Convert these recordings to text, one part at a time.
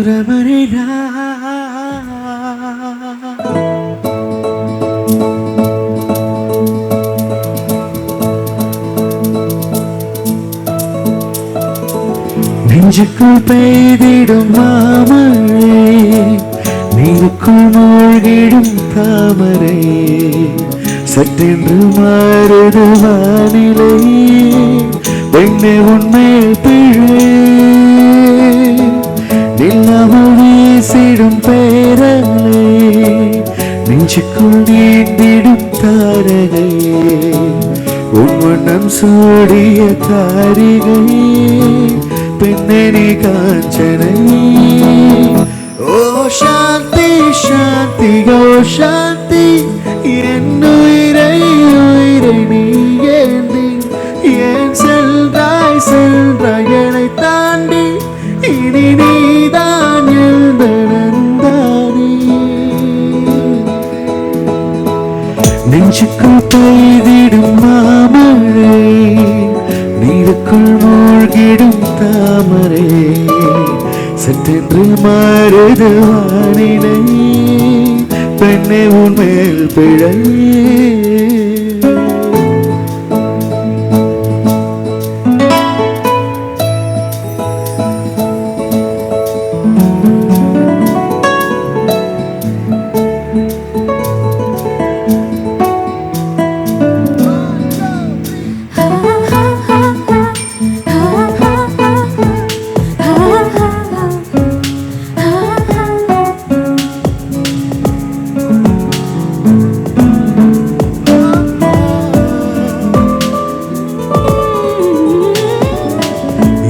ரமணிரா நெஞ்சுக்குள் பெய்திடும் மாமழை, நீருக்குள் மூழ்கிடும் தாமரை, சட்டென்று மாறுது வானிலை, பெண்ணே உன்மேல் பிழை, நில்லாமல் வீசிடும் பேரலை, நெஞ்சுக்குள் நீந்திடும் தாரகை, உன் வண்ணம் சூடிய தாரிகை, பெண்ணே நீ காஞ்சனை. ஓ சாந்தி சாந்தி ஓ சாந்தி, என்னுயிரை உயிரை நீ ஏந்தி, ஏன் சென்றாய் சென்றாய் என்னை தாண்டி, இனி நீதான் எழுந்தனந்தானே. நெஞ்சுக்குள் பெய்திடும் மாமழை, நீருக்குள் மூழ்கிடும் தாமரை, சட்டென்று மாறுது வானிலை, பெண்ணே உன்மேல் பிழை.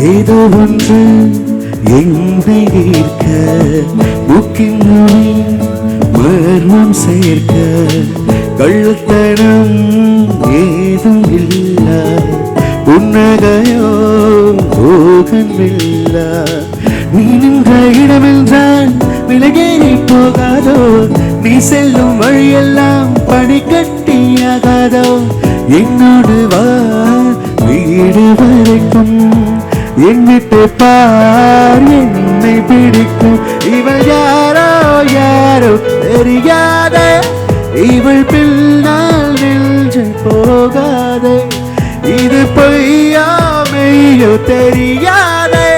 ஏதோ ஒன்று என்னை ஈர்க்க, மூக்கின் நுனி மர்மம் சேர்க்க, கள்ளத்தனம் ஏதும் இல்ல, புன்னகையோ போகவில்ல, நீ நின்ற இடமென்றால் விலகேறி போகாதோ, நீ செல்லும் வழியெல்லாம் பனிக்கட்டியாகாதோ, என்னோடு வா வீடு வரைக்கும், என்னிட்டு பார் என்னை பிடிக்கும், இவள் யாரோ யாரோ தெரியாத, இவள் பின்னால் நெஞ்சு போகாதே, இது பொய்யா மெய்யோ தெரியாதே,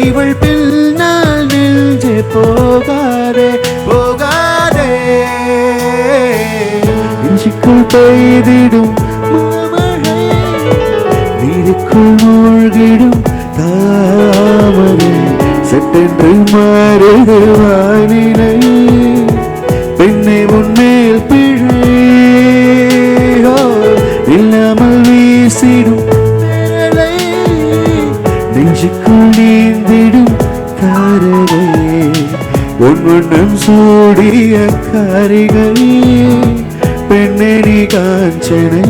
இவள் பின்னால் நெஞ்சு போகாதே போகாதே. நெஞ்சுக்குள் பெய்திடும் மாமழை, நீருக்குள் மூழ்கிடும் தாமரை, சட்டென்று மாறுது வானிலை, பெண்ணை உன்மேல் பிழை, இல்லாமல் வீசிடும் பேரலை, நெஞ்சுக்குள் நீந்திடும் தாரகை, உன் வண்ணம் சூடிய காரிகை, பெண்ணே நீ காஞ்சனை.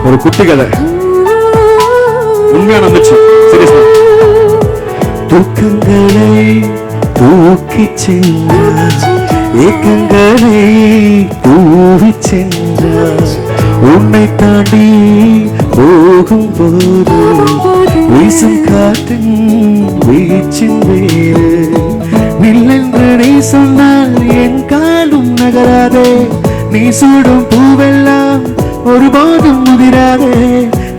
ஒரு குட்டி கதை உண்மையா நம்பிச்சு. தூக்கங்களை தூக்கி சென்றார், ஏக்கங்களை தூவி சென்றார், உன்னை தாண்டி போகும் போது வீசும் காற்றின் வீச்சின் வேறு, நில்லென்று நீ சொன்னால் என் காலும் நகராதே, நீ சூடும் பூவெல்லாம் ஒருபோதும் முதிராதே,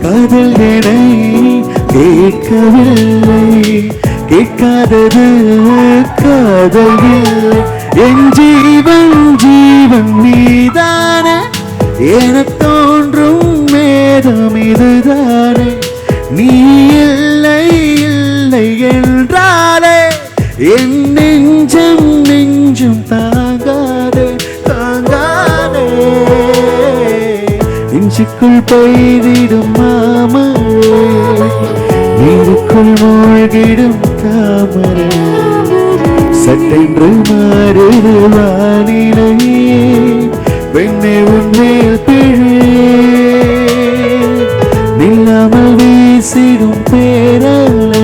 காதல் என்னை கேட்கவில்லை, கேட்காதது காதல் இல்லை, என் ஜீவன் ஜீவன் நீதானே, என தோன்றும் மேகம் இதுதானே, நீ இல்லை இல்லை என்றாலே என் நெஞ்சம் நெஞ்சும் தாங்காதே தாங்காதே. நெஞ்சுக்குள் பெய்திடும் மாமழை, நீருக்குள் மூழ்கிடும் தாமரை, சட்டென்று மாறுது வானிலை, பெண்ணே உன்மேல் பிழை, நில்லாமல் வீசிடும் பேரலை,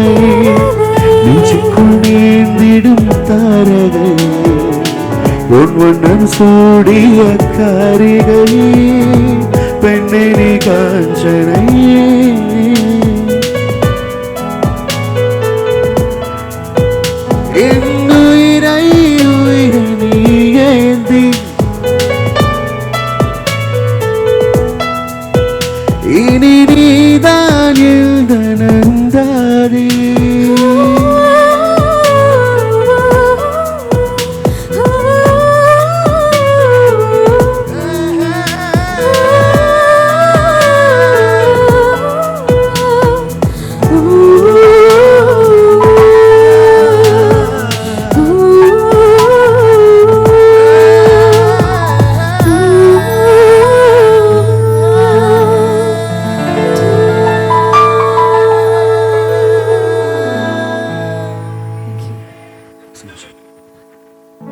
சூடிய காரிகையே பெண்ணே நீ காஞ்சனையே